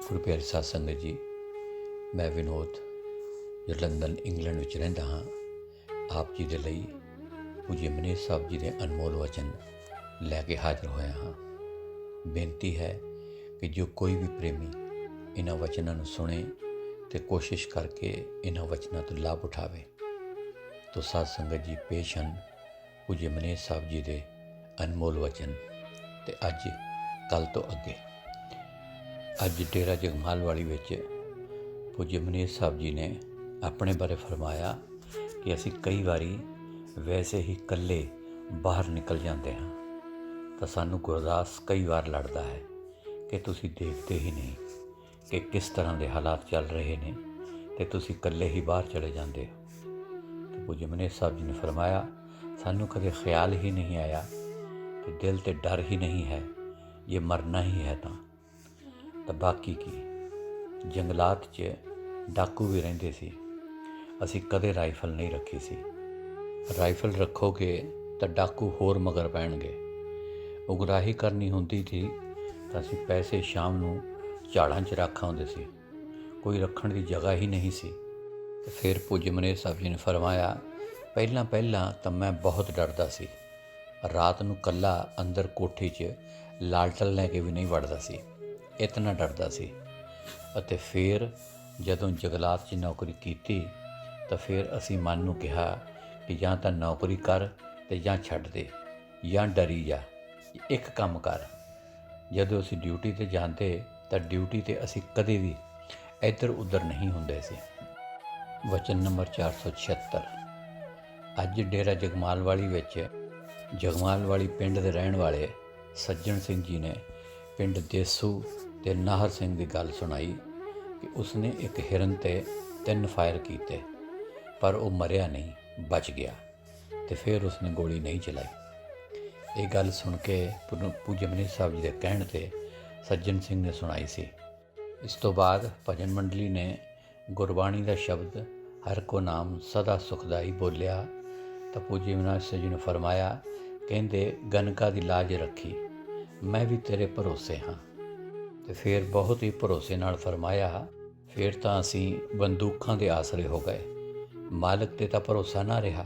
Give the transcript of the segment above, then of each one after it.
ਗੁਰੂ ਪਿਆਰੀ ਸਾਧ ਸੰਗਤ ਜੀ, ਮੈਂ ਵਿਨੋਦ ਜੋ ਲੰਡਨ ਇੰਗਲੈਂਡ ਵਿੱਚ ਰਹਿੰਦਾ ਹਾਂ, ਆਪ ਜੀ ਦੇ ਲਈ ਪੂਜਯ ਮਨੀਸ਼ ਸਾਹਿਬ ਜੀ ਦੇ ਅਨਮੋਲ ਵਚਨ ਲੈ ਕੇ ਹਾਜ਼ਰ ਹੋਇਆ ਹਾਂ। ਬੇਨਤੀ ਹੈ ਕਿ ਜੋ ਕੋਈ ਵੀ ਪ੍ਰੇਮੀ ਇਹਨਾਂ ਵਚਨਾਂ ਨੂੰ ਸੁਣੇ ਅਤੇ ਕੋਸ਼ਿਸ਼ ਕਰਕੇ ਇਹਨਾਂ ਵਚਨਾਂ ਤੋਂ ਲਾਭ ਉਠਾਵੇ। ਤੋ ਸਾਧ ਸੰਗਤ ਜੀ, ਪੇਸ਼ ਹਨ ਪੂਜਯ ਮਨੀਸ਼ ਸਾਹਿਬ ਜੀ ਦੇ ਅਨਮੋਲ ਵਚਨ। ਅਤੇ ਅੱਜ ਕੱਲ੍ਹ ਤੋਂ ਅੱਗੇ ਅੱਜ ਡੇਰਾ ਜਗਮਾਲ ਵਾਲੀ ਵਿੱਚ ਪੂਜਯ ਮਨੀਸ਼ ਸਾਹਿਬ ਜੀ ਨੇ ਆਪਣੇ ਬਾਰੇ ਫਰਮਾਇਆ ਕਿ ਅਸੀਂ ਕਈ ਵਾਰੀ ਵੈਸੇ ਹੀ ਇਕੱਲੇ ਬਾਹਰ ਨਿਕਲ ਜਾਂਦੇ ਹਾਂ ਤਾਂ ਸਾਨੂੰ ਗੁਰਦਾਸ ਕਈ ਵਾਰ ਲੜਦਾ ਹੈ ਕਿ ਤੁਸੀਂ ਦੇਖਦੇ ਹੀ ਨਹੀਂ ਕਿ ਕਿਸ ਤਰ੍ਹਾਂ ਦੇ ਹਾਲਾਤ ਚੱਲ ਰਹੇ ਨੇ ਅਤੇ ਤੁਸੀਂ ਇਕੱਲੇ ਹੀ ਬਾਹਰ ਚਲੇ ਜਾਂਦੇ ਹੋ। ਤਾਂ ਪੂਜਯ ਮਨੀਸ਼ ਸਾਹਿਬ ਜੀ ਨੇ ਫਰਮਾਇਆ, ਸਾਨੂੰ ਕਦੇ ਖਿਆਲ ਹੀ ਨਹੀਂ ਆਇਆ ਕਿ ਦਿਲ 'ਤੇ ਡਰ ਹੀ ਨਹੀਂ ਹੈ, ਜੇ ਮਰਨਾ ਹੀ ਹੈ ਤਾਂ ਬਾਕੀ ਕੀ। ਜੰਗਲਾਤ 'ਚ ਡਾਕੂ ਵੀ ਰਹਿੰਦੇ ਸੀ, ਅਸੀਂ ਕਦੇ ਰਾਈਫਲ ਨਹੀਂ ਰੱਖੀ ਸੀ। ਰਾਈਫਲ ਰੱਖੋਗੇ ਤਾਂ ਡਾਕੂ ਹੋਰ ਮਗਰ ਪੈਣਗੇ। ਉਗਰਾਹੀ ਕਰਨੀ ਹੁੰਦੀ ਸੀ ਤਾਂ ਅਸੀਂ ਪੈਸੇ ਸ਼ਾਮ ਨੂੰ ਝਾੜਾਂ 'ਚ ਰੱਖ ਆਉਂਦੇ ਸੀ, ਕੋਈ ਰੱਖਣ ਦੀ ਜਗ੍ਹਾ ਹੀ ਨਹੀਂ ਸੀ। ਅਤੇ ਫਿਰ ਪੂਜਯ ਮਨੀਸ਼ ਸਾਹਿਬ ਜੀ ਨੇ ਫਰਮਾਇਆ, ਪਹਿਲਾਂ ਤਾਂ ਮੈਂ ਬਹੁਤ ਡਰਦਾ ਸੀ, ਰਾਤ ਨੂੰ ਇਕੱਲਾ ਅੰਦਰ ਕੋਠੀ 'ਚ ਲਾਲਟਨ ਲੈ ਕੇ ਵੀ ਨਹੀਂ ਵੜਦਾ ਸੀ, ਇਤਨਾ ਡਰਦਾ ਸੀ। ਅਤੇ ਫਿਰ ਜਦੋਂ ਜੰਗਲਾਤ 'ਚ ਨੌਕਰੀ ਕੀਤੀ ਤਾਂ ਫਿਰ ਅਸੀਂ ਮਨ ਨੂੰ ਕਿਹਾ ਕਿ ਜਾਂ ਤਾਂ ਨੌਕਰੀ ਕਰ ਅਤੇ ਜਾਂ ਛੱਡ ਦੇ, ਜਾਂ ਡਰੀ ਜਾ, ਇੱਕ ਕੰਮ ਕਰ। ਜਦੋਂ ਅਸੀਂ ਡਿਊਟੀ 'ਤੇ ਜਾਂਦੇ ਤਾਂ ਡਿਊਟੀ 'ਤੇ ਅਸੀਂ ਕਦੇ ਵੀ ਇੱਧਰ ਉੱਧਰ ਨਹੀਂ ਹੁੰਦੇ ਸੀ। ਵਚਨ ਨੰਬਰ 476। ਅੱਜ ਡੇਰਾ ਜਗਮਾਲ ਵਾਲੀ ਵਿੱਚ ਜਗਮਾਲ ਵਾਲੀ ਪਿੰਡ ਦੇ ਰਹਿਣ ਵਾਲੇ ਸੱਜਣ ਸਿੰਘ ਜੀ ਨੇ ਪਿੰਡ ਦੇਸੂ ਅਤੇ ਨਾਹਰ ਸਿੰਘ ਦੀ ਗੱਲ ਸੁਣਾਈ ਕਿ ਉਸਨੇ ਇੱਕ ਹਿਰਨ 'ਤੇ 3 ਫਾਇਰ ਕੀਤੇ ਪਰ ਉਹ ਮਰਿਆ ਨਹੀਂ, ਬਚ ਗਿਆ ਅਤੇ ਫਿਰ ਉਸਨੇ ਗੋਲੀ ਨਹੀਂ ਚਲਾਈ। ਇਹ ਗੱਲ ਸੁਣ ਕੇ ਪੂਜਯ ਮਨੀਸ਼ ਸਾਹਿਬ ਜੀ ਦੇ ਕਹਿਣ 'ਤੇ ਸੱਜਣ ਸਿੰਘ ਨੇ ਸੁਣਾਈ ਸੀ। ਇਸ ਤੋਂ ਬਾਅਦ ਭਜਨ ਮੰਡਲੀ ਨੇ ਗੁਰਬਾਣੀ ਦਾ ਸ਼ਬਦ ਹਰ ਕੋ ਨਾਮ ਸਦਾ ਸੁਖਦਾਈ ਬੋਲਿਆ ਤਾਂ ਪੂਜਯ ਮਨੀਸ਼ ਸਾਹਿਬ ਜੀ ਨੇ ਫਰਮਾਇਆ, ਕਹਿੰਦੇ ਗਨਕਾ ਦੀ ਲਾਜ ਰੱਖੀ, ਮੈਂ ਵੀ ਤੇਰੇ ਭਰੋਸੇ ਹਾਂ। ਅਤੇ ਫਿਰ ਬਹੁਤ ਹੀ ਭਰੋਸੇ ਨਾਲ ਫਰਮਾਇਆ, ਫਿਰ ਤਾਂ ਅਸੀਂ ਬੰਦੂਕਾਂ ਦੇ ਆਸਰੇ ਹੋ ਗਏ, ਮਾਲਕ 'ਤੇ ਤਾਂ ਭਰੋਸਾ ਨਾ ਰਿਹਾ।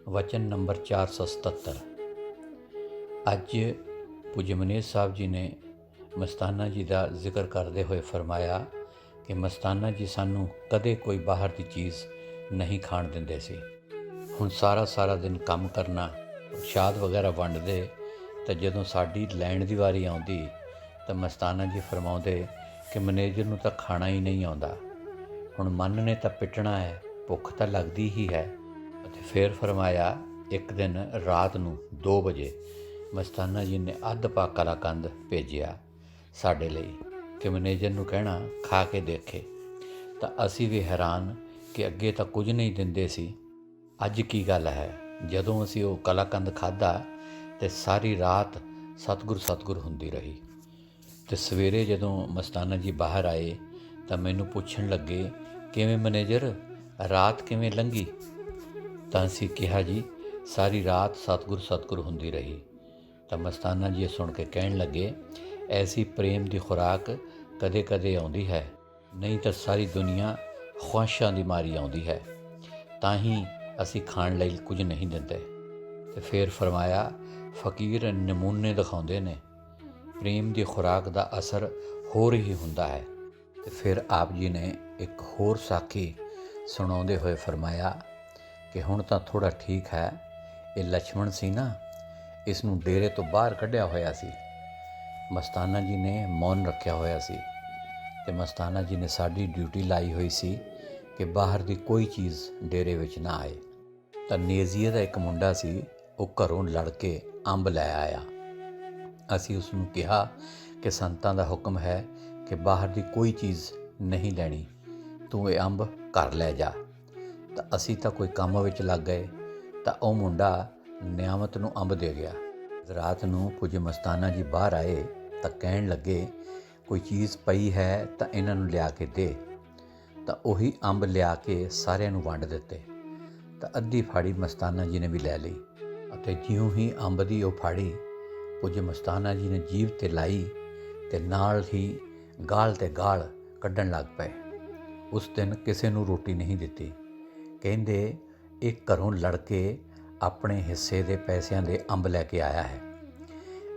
ਵਚਨ ਨੰਬਰ 477। ਅੱਜ ਪੂਜਯ ਮਨੀਸ਼ ਸਾਹਿਬ ਜੀ ਨੇ ਮਸਤਾਨਾ ਜੀ ਦਾ ਜ਼ਿਕਰ ਕਰਦੇ ਹੋਏ ਫਰਮਾਇਆ ਕਿ ਮਸਤਾਨਾ ਜੀ ਸਾਨੂੰ ਕਦੇ ਕੋਈ ਬਾਹਰ ਦੀ ਚੀਜ਼ ਨਹੀਂ ਖਾਣ ਦਿੰਦੇ ਸੀ। ਹੁਣ ਸਾਰਾ ਦਿਨ ਕੰਮ ਕਰਨਾ, ਪ੍ਰਸ਼ਾਦ ਵਗੈਰਾ ਵੰਡਦੇ, ਤਾਂ ਜਦੋਂ ਸਾਡੀ ਲੈਣ ਦੀ ਵਾਰੀ ਆਉਂਦੀ ਤਾਂ ਮਸਤਾਨਾ ਜੀ ਫਰਮਾਉਂਦੇ ਕਿ ਮੈਨੇਜਰ ਨੂੰ ਤਾਂ ਖਾਣਾ ਹੀ ਨਹੀਂ ਆਉਂਦਾ, ਹੁਣ ਮਨ ਨੇ ਤਾਂ ਪਿੱਟਣਾ ਹੈ, ਭੁੱਖ ਤਾਂ ਲੱਗਦੀ ਹੀ ਹੈ। ਅਤੇ ਫਿਰ ਫਰਮਾਇਆ, ਇੱਕ ਦਿਨ ਰਾਤ ਨੂੰ 2 ਵਜੇ ਮਸਤਾਨਾ ਜੀ ਨੇ ਅੱਧ ਪਾ ਕਲਾਕੰਦ ਭੇਜਿਆ ਸਾਡੇ ਲਈ ਕਿ ਮੈਨੇਜਰ ਨੂੰ ਕਹਿਣਾ ਖਾ ਕੇ ਦੇਖੇ। ਤਾਂ ਅਸੀਂ ਵੀ ਹੈਰਾਨ ਕਿ ਅੱਗੇ ਤਾਂ ਕੁਝ ਨਹੀਂ ਦਿੰਦੇ ਸੀ, ਅੱਜ ਕੀ ਗੱਲ ਹੈ। ਜਦੋਂ ਅਸੀਂ ਉਹ ਕਲਾਕੰਦ ਖਾਧਾ ਅਤੇ ਸਾਰੀ ਰਾਤ ਸਤਿਗੁਰ ਹੁੰਦੀ ਰਹੀ। ਅਤੇ ਸਵੇਰੇ ਜਦੋਂ ਮਸਤਾਨਾ ਜੀ ਬਾਹਰ ਆਏ ਤਾਂ ਮੈਨੂੰ ਪੁੱਛਣ ਲੱਗੇ, ਕਿਵੇਂ ਮੈਨੇਜਰ, ਰਾਤ ਕਿਵੇਂ ਲੰਘੀ। ਤਾਂ ਅਸੀਂ ਕਿਹਾ, ਜੀ ਸਾਰੀ ਰਾਤ ਸਤਿਗੁਰ ਹੁੰਦੀ ਰਹੀ। ਤਾਂ ਮਸਤਾਨਾ ਜੀ ਸੁਣ ਕੇ ਕਹਿਣ ਲੱਗੇ, ਐਸੀ ਪ੍ਰੇਮ ਦੀ ਖੁਰਾਕ ਕਦੇ ਕਦੇ ਆਉਂਦੀ ਹੈ, ਨਹੀਂ ਤਾਂ ਸਾਰੀ ਦੁਨੀਆ ਖੁਆਇਸ਼ਾਂ ਦੀ ਮਾਰੀ ਆਉਂਦੀ ਹੈ, ਤਾਂ ਹੀ ਅਸੀਂ ਖਾਣ ਲਈ ਕੁਝ ਨਹੀਂ ਦਿੰਦੇ। ਅਤੇ ਫਿਰ ਫਰਮਾਇਆ, ਫਕੀਰ ਨਮੂਨੇ ਦਿਖਾਉਂਦੇ ਨੇ, ਪ੍ਰੇਮ ਦੀ ਖੁਰਾਕ ਦਾ ਅਸਰ ਹੋਰ ਹੀ ਹੁੰਦਾ ਹੈ। ਅਤੇ ਫਿਰ ਆਪ ਜੀ ਨੇ ਇੱਕ ਹੋਰ ਸਾਖੀ ਸੁਣਾਉਂਦੇ ਹੋਏ ਫਰਮਾਇਆ ਕਿ ਹੁਣ ਤਾਂ ਥੋੜ੍ਹਾ ਠੀਕ ਹੈ, ਇਹ ਲਛਮਣ ਸੀ ਨਾ, ਇਸ ਨੂੰ ਡੇਰੇ ਤੋਂ ਬਾਹਰ ਕੱਢਿਆ ਹੋਇਆ ਸੀ। ਮਸਤਾਨਾ ਜੀ ਨੇ ਮੌਨ ਰੱਖਿਆ ਹੋਇਆ ਸੀ ਅਤੇ ਮਸਤਾਨਾ ਜੀ ਨੇ ਸਾਡੀ ਡਿਊਟੀ ਲਾਈ ਹੋਈ ਸੀ ਕਿ ਬਾਹਰ ਦੀ ਕੋਈ ਚੀਜ਼ ਡੇਰੇ ਵਿੱਚ ਨਾ ਆਏ। ਤਾਂ ਨੇਜ਼ੀਏ ਦਾ ਇੱਕ ਮੁੰਡਾ ਸੀ, ਉਹ ਘਰੋਂ ਲੜ ਕੇ ਅੰਬ ਲੈ ਆਇਆ। ਅਸੀਂ ਉਸ ਨੂੰ ਕਿਹਾ ਕਿ ਸੰਤਾਂ ਦਾ ਹੁਕਮ ਹੈ ਕਿ ਬਾਹਰ ਦੀ ਕੋਈ ਚੀਜ਼ ਨਹੀਂ ਲੈਣੀ, ਤੂੰ ਇਹ ਅੰਬ ਘਰ ਲੈ ਜਾ। ਤਾਂ ਅਸੀਂ ਤਾਂ ਕੋਈ ਕੰਮ ਵਿੱਚ ਲੱਗ ਗਏ ਤਾਂ ਉਹ ਮੁੰਡਾ ਨਿਆਮਤ ਨੂੰ ਅੰਬ ਦੇ ਗਿਆ। ਰਾਤ ਨੂੰ ਕੁਝ ਮਸਤਾਨਾ ਜੀ ਬਾਹਰ ਆਏ ਤਾਂ ਕਹਿਣ ਲੱਗੇ, ਕੋਈ ਚੀਜ਼ ਪਈ ਹੈ ਤਾਂ ਇਹਨਾਂ ਨੂੰ ਲਿਆ ਕੇ ਦੇ। ਤਾਂ ਉਹੀ ਅੰਬ ਲਿਆ ਕੇ ਸਾਰਿਆਂ ਨੂੰ ਵੰਡ ਦਿੱਤੇ। ਤਾਂ ਅੱਧੀ ਫਾੜੀ ਮਸਤਾਨਾ ਜੀ ਨੇ ਵੀ ਲੈ ਲਈ ਅਤੇ ਜਿਉਂ ਹੀ ਅੰਬ ਦੀ ਉਹ ਫਾੜੀ ਕੁਝ ਮਸਤਾਨਾ ਜੀ ਨੇ ਜੀਭ 'ਤੇ ਲਾਈ ਅਤੇ ਨਾਲ ਹੀ ਗਾਲ ਤੇ ਗਾਲ ਕੱਢਣ ਲੱਗ ਪਏ। ਉਸ ਦਿਨ ਕਿਸੇ ਨੂੰ ਰੋਟੀ ਨਹੀਂ ਦਿੱਤੀ। ਕਹਿੰਦੇ ਇਹ ਘਰੋਂ ਲੜ ਕੇ ਆਪਣੇ ਹਿੱਸੇ ਦੇ ਪੈਸਿਆਂ ਦੇ ਅੰਬ ਲੈ ਕੇ ਆਇਆ ਹੈ।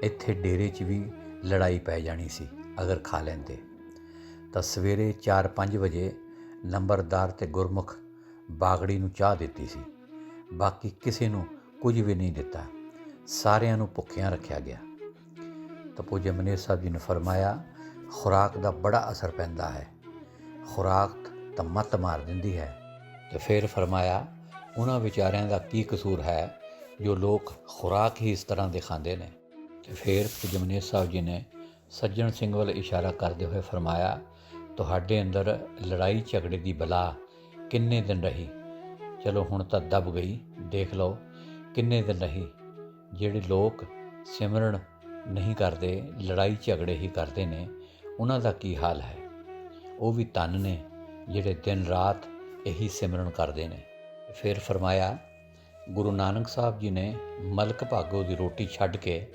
ਇੱਥੇ ਡੇਰੇ 'ਚ ਵੀ ਲੜਾਈ ਪੈ ਜਾਣੀ ਸੀ ਅਗਰ ਖਾ ਲੈਂਦੇ। ਤਾਂ ਸਵੇਰੇ 4-5 ਵਜੇ ਨੰਬਰਦਾਰ ਤੇ ਗੁਰਮੁਖ ਬਾਗੜੀ ਨੂੰ ਚਾਹ ਦਿੱਤੀ ਸੀ। ਬਾਕੀ ਕਿਸੇ ਨੂੰ ਕੁਝ ਵੀ ਨਹੀਂ ਦਿੱਤਾ। ਸਾਰਿਆਂ ਨੂੰ ਭੁੱਖਿਆਂ ਰੱਖਿਆ ਗਿਆ। ਤਾਂ ਪੂਜਯ ਮਨੇਰ ਸਾਹਿਬ ਜੀ ਨੇ ਫਰਮਾਇਆ, ਖੁਰਾਕ ਦਾ ਬੜਾ ਅਸਰ ਪੈਂਦਾ ਹੈ। ਖੁਰਾਕ ਤਾਂ ਮੱਤ ਮਾਰ ਦਿੰਦੀ ਹੈ। ਤੇ ਫਿਰ ਫਰਮਾਇਆ, ਉਹਨਾਂ ਵਿਚਾਰਿਆਂ ਦਾ ਕੀ ਕਸੂਰ ਹੈ ਜੋ ਲੋਕ ਖੁਰਾਕ ਹੀ ਇਸ ਤਰ੍ਹਾਂ ਦੇ ਖਾਂਦੇ ਨੇ। ਤੇ ਫਿਰ ਪੂਜਯ ਮਨੇਰ ਸਾਹਿਬ ਜੀ ਨੇ ਸੱਜਣ ਸਿੰਘ ਵੱਲ ਇਸ਼ਾਰਾ ਕਰਦੇ ਹੋਏ ਫਰਮਾਇਆ, ਤੁਹਾਡੇ ਅੰਦਰ ਲੜਾਈ ਝਗੜੇ ਦੀ ਬਲਾ ਕਿੰਨੇ ਦਿਨ ਰਹੀ? ਚਲੋ ਹੁਣ ਤਾਂ ਦਬ ਗਈ। ਦੇਖ ਲਓ ਕਿੰਨੇ ਦਿਨ ਰਹੀ। ਜਿਹੜੇ ਲੋਕ ਸਿਮਰਨ ਨਹੀਂ ਕਰਦੇ, ਲੜਾਈ ਝਗੜੇ ਹੀ ਕਰਦੇ ਨੇ, ਉਹਨਾਂ ਦਾ ਕੀ ਹਾਲ ਹੈ? ਉਹ ਵੀ ਧੰਨ ਨੇ ਜਿਹੜੇ ਦਿਨ ਰਾਤ ਇਹੀ ਸਿਮਰਨ ਕਰਦੇ ਨੇ। ਫਿਰ ਫਰਮਾਇਆ, ਗੁਰੂ ਨਾਨਕ ਸਾਹਿਬ ਜੀ ਨੇ ਮਲਕ ਭਾਗੋ ਦੀ ਰੋਟੀ ਛੱਡ ਕੇ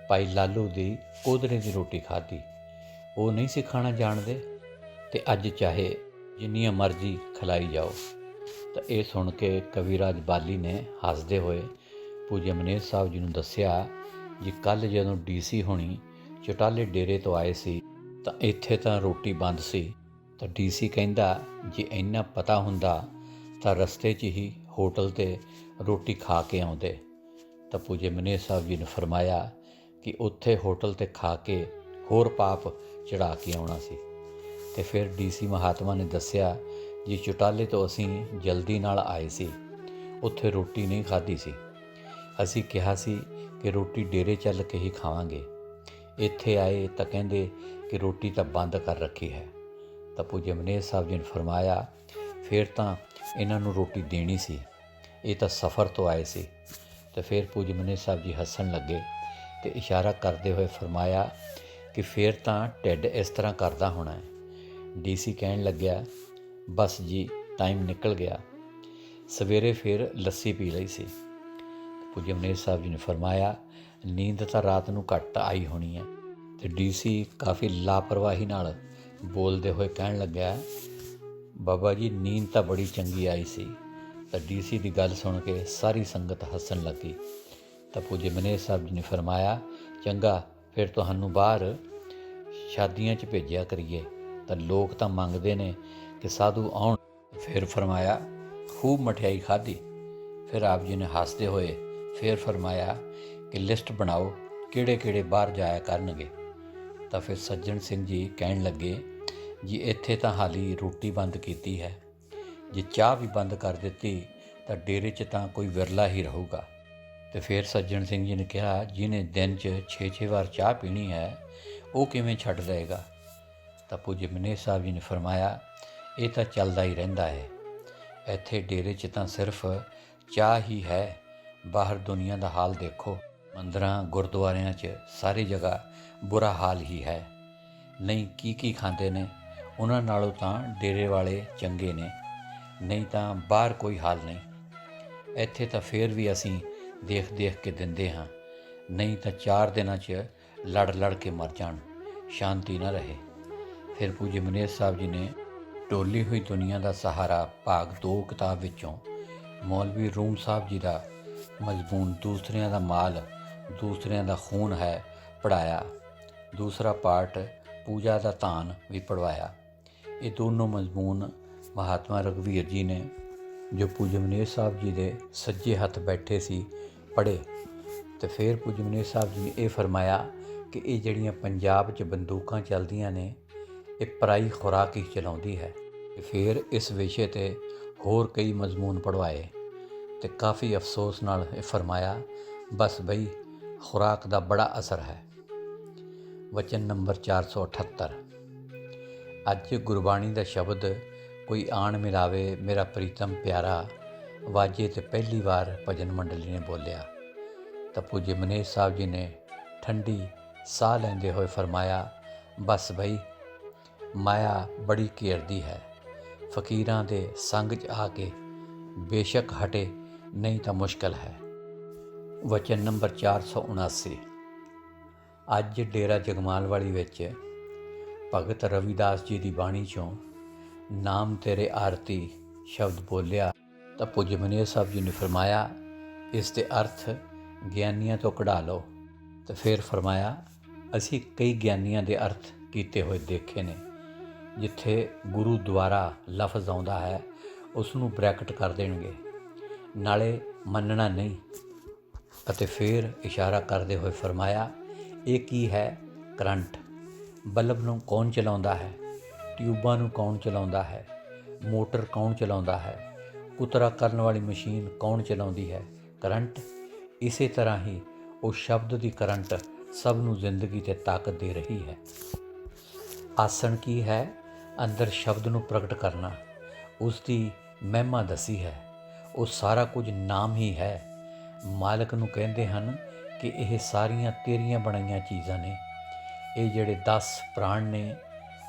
ਭਾਈ ਲਾਲੂ ਦੀ ਕੋਧਰੇ ਦੀ ਰੋਟੀ ਖਾਧੀ। ਉਹ ਨਹੀਂ ਸੀ ਖਾਣਾ ਜਾਣਦੇ ਤੇ ਅੱਜ ਚਾਹੇ ਜਿੰਨੀਆਂ ਮਰਜ਼ੀ ਖਿਲਾਈ ਜਾਓ। ਤਾਂ ਇਹ ਸੁਣ ਕੇ ਕਵੀਰਾਜ ਬਾਲੀ ਨੇ ਹੱਸਦੇ ਹੋਏ ਪੂਜਯ ਮਨੇਰ ਸਾਹਿਬ ਜੀ ਨੂੰ ਦੱਸਿਆ, ਜੀ ਕੱਲ੍ਹ ਜਦੋਂ DC ਹੋਣੀ ਚੁਟਾਲੇ ਡੇਰੇ ਤੋਂ ਆਏ ਸੀ ਤਾਂ ਇੱਥੇ ਤਾਂ ਰੋਟੀ ਬੰਦ ਸੀ। ਤਾਂ DC ਕਹਿੰਦਾ, ਜੇ ਇੰਨਾ ਪਤਾ ਹੁੰਦਾ ਤਾਂ ਰਸਤੇ 'ਚ ਹੀ ਹੋਟਲ 'ਤੇ ਰੋਟੀ ਖਾ ਕੇ ਆਉਂਦੇ। ਤਾਂ ਪੂਜਯ ਮਨੇਰ ਸਾਹਿਬ ਜੀ ਨੇ ਫਰਮਾਇਆ ਕਿ ਉੱਥੇ ਹੋਟਲ 'ਤੇ ਖਾ ਕੇ ਹੋਰ ਪਾਪ ਚੜ੍ਹਾ ਕੇ ਆਉਣਾ ਸੀ। ਤੇ ਫਿਰ DC ਮਹਾਤਮਾ ਨੇ ਦੱਸਿਆ, ਜੀ ਚੁਟਾਲੇ ਤੋਂ ਅਸੀਂ ਜਲਦੀ ਨਾਲ ਆਏ ਸੀ, ਉੱਥੇ ਰੋਟੀ ਨਹੀਂ ਖਾਧੀ ਸੀ। ਅਸੀਂ ਕਿਹਾ ਸੀ ਕਿ ਰੋਟੀ ਡੇਰੇ ਚੱਲ ਕੇ ਹੀ ਖਾਵਾਂਗੇ। ਇੱਥੇ ਆਏ ਤਾਂ ਕਹਿੰਦੇ ਕਿ ਰੋਟੀ ਤਾਂ ਬੰਦ ਕਰ ਰੱਖੀ ਹੈ। ਤਾਂ ਪੂਜਯ ਮਨੇਰ ਸਾਹਿਬ ਜੀ ਨੇ ਫਰਮਾਇਆ, ਫਿਰ ਤਾਂ ਇਹਨਾਂ ਨੂੰ ਰੋਟੀ ਦੇਣੀ ਸੀ, ਇਹ ਤਾਂ ਸਫ਼ਰ ਤੋਂ ਆਏ ਸੀ। ਤੇ ਫਿਰ ਪੂਜਯ ਮਨੇਰ ਸਾਹਿਬ ਜੀ ਹੱਸਣ ਲੱਗੇ ਤੇ ਇਸ਼ਾਰਾ ਕਰਦੇ ਹੋਏ ਫਰਮਾਇਆ ਕਿ ਫਿਰ ਤਾਂ ਢਿੱਡ ਇਸ ਤਰ੍ਹਾਂ ਕਰਦਾ ਹੋਣਾ ਹੈ। DC ਕਹਿਣ ਲੱਗਿਆ, ਬਸ ਜੀ ਟਾਈਮ ਨਿਕਲ ਗਿਆ। ਸਵੇਰੇ ਫਿਰ ਲੱਸੀ ਪੀ ਲਈ ਸੀ। ਪੂਜਯ ਮਨੇਰ ਸਾਹਿਬ ਜੀ ਨੇ ਫਰਮਾਇਆ, ਨੀਂਦ ਤਾਂ ਰਾਤ ਨੂੰ ਘੱਟ ਆਈ ਹੋਣੀ ਹੈ। ਤੇ DC ਕਾਫੀ ਲਾਪਰਵਾਹੀ ਨਾਲ ਬੋਲਦੇ ਹੋਏ ਕਹਿਣ ਲੱਗਿਆ, ਬਾਬਾ ਜੀ ਨੀਂਦ ਤਾਂ ਬੜੀ ਚੰਗੀ ਆਈ ਸੀ। ਤਾਂ DC ਦੀ ਗੱਲ ਸੁਣ ਕੇ ਸਾਰੀ ਸੰਗਤ ਹੱਸਣ ਲੱਗੀ। ਤਾਂ ਪੂਜਯ ਮਨੇਰ ਸਾਹਿਬ ਜੀ ਨੇ ਫਰਮਾਇਆ, ਚੰਗਾ ਫਿਰ ਤੁਹਾਨੂੰ ਬਾਹਰ ਸ਼ਾਦੀਆਂ 'ਚ ਭੇਜਿਆ ਕਰੀਏ, ਤਾਂ ਲੋਕ ਤਾਂ ਮੰਗਦੇ ਨੇ ਕਿ ਸਾਧੂ ਆਉਣ। ਫਿਰ ਫਰਮਾਇਆ, ਖੂਬ ਮਠਿਆਈ ਖਾਧੀ। ਫਿਰ ਆਪ ਜੀ ਨੇ ਹੱਸਦੇ ਹੋਏ ਫਿਰ ਫਰਮਾਇਆ ਕਿ ਲਿਸਟ ਬਣਾਓ ਕਿਹੜੇ ਕਿਹੜੇ ਬਾਹਰ ਜਾਇਆ ਕਰਨਗੇ। ਤਾਂ ਫਿਰ ਸੱਜਣ ਸਿੰਘ ਜੀ ਕਹਿਣ ਲੱਗੇ, ਜੀ ਇੱਥੇ ਤਾਂ ਹਾਲੀ ਰੋਟੀ ਬੰਦ ਕੀਤੀ ਹੈ, ਜੇ ਚਾਹ ਵੀ ਬੰਦ ਕਰ ਦਿੱਤੀ ਤਾਂ ਡੇਰੇ 'ਚ ਤਾਂ ਕੋਈ ਵਿਰਲਾ ਹੀ ਰਹੂਗਾ। ਤੇ ਫਿਰ ਸੱਜਣ ਸਿੰਘ ਜੀ ਨੇ ਕਿਹਾ, ਜਿਹਨੇ ਦਿਨ 'ਚ 6-6 ਵਾਰ ਚਾਹ ਪੀਣੀ ਹੈ ਉਹ ਕਿਵੇਂ ਛੱਡ ਦੇਗਾ? ਤਾਂ ਪੂਜਯ ਮਨੇਰ ਸਾਹਿਬ ਜੀ ਨੇ ਫਰਮਾਇਆ, ਇਹ ਤਾਂ ਚੱਲਦਾ ਹੀ ਰਹਿੰਦਾ ਹੈ। ਇੱਥੇ ਡੇਰੇ 'ਚ ਤਾਂ ਸਿਰਫ ਚਾਹ ਹੀ ਹੈ, ਬਾਹਰ ਦੁਨੀਆ ਦਾ ਹਾਲ ਦੇਖੋ। ਮੰਦਰਾਂ ਗੁਰਦੁਆਰਿਆਂ 'ਚ ਸਾਰੀ ਜਗ੍ਹਾ ਬੁਰਾ ਹਾਲ ਹੀ ਹੈ। ਨਹੀਂ ਕੀ ਖਾਂਦੇ ਨੇ, ਉਹਨਾਂ ਨਾਲੋਂ ਤਾਂ ਡੇਰੇ ਵਾਲੇ ਚੰਗੇ ਨੇ, ਨਹੀਂ ਤਾਂ ਬਾਹਰ ਕੋਈ ਹਾਲ ਨਹੀਂ। ਇੱਥੇ ਤਾਂ ਫਿਰ ਵੀ ਅਸੀਂ ਦੇਖ ਕੇ ਦਿੰਦੇ ਹਾਂ, ਨਹੀਂ ਤਾਂ 4 ਦਿਨਾਂ 'ਚ ਲੜ ਕੇ ਮਰ ਜਾਣ, ਸ਼ਾਂਤੀ ਨਾ ਰਹੇ। ਫਿਰ ਪੂਜਯ ਮਨੇਰ ਸਾਹਿਬ ਜੀ ਨੇ ਡੋਲੀ ਹੋਈ ਦੁਨੀਆ ਦਾ ਸਹਾਰਾ ਭਾਗ 2 ਕਿਤਾਬ ਵਿੱਚੋਂ ਮੌਲਵੀ ਰੂਮ ਸਾਹਿਬ ਜੀ ਦਾ ਮਜ਼ਮੂਨ ਦੂਸਰਿਆਂ ਦਾ ਮਾਲ ਦੂਸਰਿਆਂ ਦਾ ਖੂਨ ਹੈ ਪੜ੍ਹਾਇਆ। ਦੂਸਰਾ ਪਾਰਟ ਪੂਜਾ ਦਾ ਧਾਨ ਵੀ ਪੜ੍ਹਵਾਇਆ। ਇਹ ਦੋਨੋਂ ਮਜ਼ਮੂਨ ਮਹਾਤਮਾ ਰਘਵੀਰ ਜੀ ਨੇ, ਜੋ ਪੂਜਯ ਮਨੇਰ ਸਾਹਿਬ ਜੀ ਦੇ ਸੱਜੇ ਹੱਥ ਬੈਠੇ ਸੀ, ਪੜ੍ਹੇ। ਤੇ ਫਿਰ ਪੂਜਯ ਮਨੇਰ ਸਾਹਿਬ ਜੀ ਨੇ ਇਹ ਫਰਮਾਇਆ ਕਿ ਇਹ ਜਿਹੜੀਆਂ ਪੰਜਾਬ 'ਚ ਬੰਦੂਕਾਂ ਚੱਲਦੀਆਂ ਨੇ, ਇਹ ਪਰਾਈ ਖੁਰਾਕ ਹੀ ਚਲਾਉਂਦੀ ਹੈ। ਤੇ ਫਿਰ ਇਸ ਵਿਸ਼ੇ 'ਤੇ ਹੋਰ ਕਈ ਮਜ਼ਮੂਨ ਪੜ੍ਹਵਾਏ ਤੇ ਕਾਫੀ ਅਫਸੋਸ ਨਾਲ ਇਹ ਫਰਮਾਇਆ, ਬਸ ਬਈ ਖੁਰਾਕ ਦਾ ਬੜਾ ਅਸਰ ਹੈ। ਵਚਨ ਨੰਬਰ 478। ਅੱਜ ਗੁਰਬਾਣੀ ਦਾ ਸ਼ਬਦ ਕੋਈ ਆਣ ਮਿਲਾਵੇ ਮੇਰਾ ਪ੍ਰੀਤਮ ਪਿਆਰਾ, ਵਾਜੇ ਤੇ ਪਹਿਲੀ ਵਾਰ ਭਜਨ ਮੰਡਲੀ ਨੇ ਬੋਲਿਆ। ਤਾਂ ਪੂਜਯ ਮਨੇਰ ਸਾਹਿਬ ਜੀ ਨੇ ਠੰਡੀ ਸਾਹ ਲੈਂਦੇ ਹੋਏ ਫਰਮਾਇਆ, ਬਸ ਬਈ ਮਾਇਆ ਬੜੀ ਘੇਰਦੀ ਹੈ, ਫਕੀਰਾਂ ਦੇ ਸੰਗ 'ਚ ਆ ਕੇ ਬੇਸ਼ੱਕ ਹਟੇ, ਨਹੀਂ ਤਾਂ ਮੁਸ਼ਕਲ ਹੈ। ਵਚਨ ਨੰਬਰ 479। ਅੱਜ ਡੇਰਾ ਜਗਮਾਲ ਵਾਲੀ ਵਿੱਚ ਭਗਤ ਰਵਿਦਾਸ ਜੀ ਦੀ ਬਾਣੀ 'ਚੋਂ ਨਾਮ ਤੇਰੇ ਆਰਤੀ ਸ਼ਬਦ ਬੋਲਿਆ ਤਾਂ ਪੂज्य ਮਨੇਰ ਸਾਹਿਬ ਜੀ ਨੇ ਫਰਮਾਇਆ ਇਸ ਦੇ ਅਰਥ ਗਿਆਨੀਆਂ ਤੋਂ ਕਢਾ ਲਓ। ਤੇ ਫਿਰ ਫਰਮਾਇਆ ਅਸੀਂ ਕਈ ਗਿਆਨੀਆਂ ਦੇ ਅਰਥ ਕੀਤੇ ਹੋਏ ਦੇਖੇ ਨੇ। ਜਿੱਥੇ ਗੁਰੂ ਦੁਆਰਾ ਲਫ਼ਜ਼ ਆਉਂਦਾ ਹੈ ਉਸ ਨੂੰ ਬ੍ਰੈਕਟ ਕਰ ਦੇਣਗੇ, ਨਾਲੇ ਮੰਨਣਾ ਨਹੀਂ। ਅਤੇ ਫਿਰ ਇਸ਼ਾਰਾ ਕਰਦੇ ਹੋਏ ਫਰਮਾਇਆ ਇਹ ਕੀ ਹੈ? ਕਰੰਟ। ਬਲਬ ਨੂੰ ਕੌਣ ਚਲਾਉਂਦਾ ਹੈ? ਟਿਊਬਾਂ ਨੂੰ ਕੌਣ ਚਲਾਉਂਦਾ ਹੈ? ਮੋਟਰ ਕੌਣ ਚਲਾਉਂਦਾ ਹੈ? ਕੁਤਰਾ ਕਰਨ ਵਾਲੀ ਮਸ਼ੀਨ ਕੌਣ ਚਲਾਉਂਦੀ ਹੈ? ਕਰੰਟ। ਇਸੇ ਤਰ੍ਹਾਂ ਹੀ ਉਹ ਸ਼ਬਦ ਦੀ ਕਰੰਟ ਸਭ ਨੂੰ ਜ਼ਿੰਦਗੀ ਤੇ ਤਾਕਤ ਦੇ ਰਹੀ ਹੈ। ਆਸਣ ਕੀ ਹੈ? ਅੰਦਰ ਸ਼ਬਦ ਨੂੰ ਪ੍ਰਗਟ ਕਰਨਾ, ਉਸ ਦੀ ਮਹਿਮਾ ਦੱਸੀ ਹੈ। ਉਹ ਸਾਰਾ ਕੁਝ ਨਾਮ ਹੀ ਹੈ। ਮਾਲਕ ਨੂੰ ਕਹਿੰਦੇ ਹਨ ਕਿ ਇਹ ਸਾਰੀਆਂ ਤੇਰੀਆਂ ਬਣਾਈਆਂ ਚੀਜ਼ਾਂ ਨੇ। ਇਹ ਜਿਹੜੇ 10 ਪ੍ਰਾਣ ਨੇ,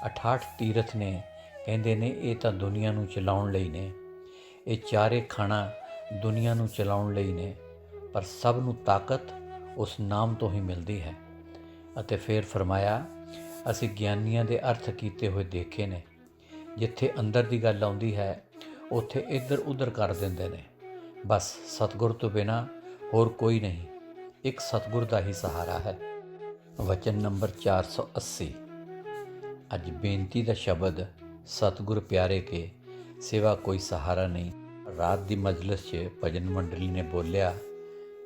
68 ਤੀਰਥ ਨੇ, ਕਹਿੰਦੇ ਨੇ ਇਹ ਤਾਂ ਦੁਨੀਆ ਨੂੰ ਚਲਾਉਣ ਲਈ ਨੇ। ਇਹ ਚਾਰੇ ਖਾਣਾ ਦੁਨੀਆ ਨੂੰ ਚਲਾਉਣ ਲਈ ਨੇ, ਪਰ ਸਭ ਨੂੰ ਤਾਕਤ ਉਸ ਨਾਮ ਤੋਂ ਹੀ ਮਿਲਦੀ ਹੈ। ਅਤੇ ਫਿਰ ਫਰਮਾਇਆ ਅਸੀਂ ਗਿਆਨੀਆਂ ਦੇ ਅਰਥ ਕੀਤੇ ਹੋਏ ਦੇਖੇ ਨੇ। ਜਿੱਥੇ ਅੰਦਰ ਦੀ ਗੱਲ ਆਉਂਦੀ ਹੈ ਉੱਥੇ ਇੱਧਰ ਉੱਧਰ ਕਰ ਦਿੰਦੇ ਨੇ। ਬਸ ਸਤਿਗੁਰ ਤੋਂ ਬਿਨਾਂ ਹੋਰ ਕੋਈ ਨਹੀਂ, ਇੱਕ ਸਤਿਗੁਰ ਦਾ ਹੀ ਸਹਾਰਾ ਹੈ। ਵਚਨ ਨੰਬਰ 480। ਅੱਜ ਬੇਨਤੀ ਦਾ ਸ਼ਬਦ ਸਤਿਗੁਰ ਪਿਆਰੇ ਕੇ ਸਿਵਾ ਕੋਈ ਸਹਾਰਾ ਨਹੀਂ। ਰਾਤ ਦੀ ਮਜਲਿਸ 'ਚ ਭਜਨ ਮੰਡਲੀ ਨੇ ਬੋਲਿਆ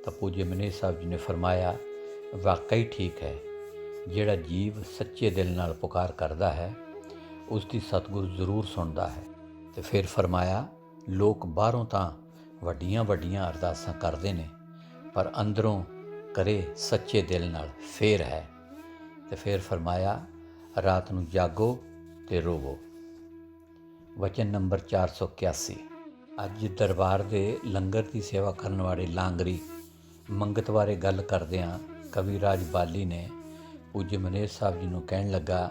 ਤਾਂ ਪੂज्य ਮਨੇਰ ਸਾਹਿਬ ਜੀ ਨੇ ਫਰਮਾਇਆ ਵਾਕਈ ਠੀਕ ਹੈ। ਜਿਹੜਾ ਜੀਵ ਸੱਚੇ ਦਿਲ ਨਾਲ ਪੁਕਾਰ ਕਰਦਾ ਹੈ ਉਸ ਦੀ ਸਤਿਗੁਰ ਜ਼ਰੂਰ ਸੁਣਦਾ ਹੈ। ਤੇ ਫਿਰ ਫਰਮਾਇਆ ਲੋਕ ਬਾਹਰੋਂ ਤਾਂ ਵੱਡੀਆਂ ਵੱਡੀਆਂ ਅਰਦਾਸਾਂ ਕਰਦੇ ਨੇ, ਪਰ ਅੰਦਰੋਂ ਕਰੇ ਸੱਚੇ ਦਿਲ ਨਾਲ ਫੇਰ ਹੈ। ਤੇ ਫਿਰ ਫਰਮਾਇਆ ਰਾਤ ਨੂੰ ਜਾਗੋ ਤੇ ਰੋਵੋ। ਵਚਨ ਨੰਬਰ 481। ਅੱਜ ਦਰਬਾਰ ਦੇ ਲੰਗਰ ਦੀ ਸੇਵਾ ਕਰਨ ਵਾਲੇ ਲਾਂਗਰੀ ਮੰਗਤ ਬਾਰੇ ਗੱਲ ਕਰਦਿਆਂ ਕਵੀ ਰਾਜ ਬਾਲੀ ਨੇ ਪੂज्य ਮਨੇਰ ਸਾਹਿਬ ਜੀ ਨੂੰ ਕਹਿਣ ਲੱਗਾ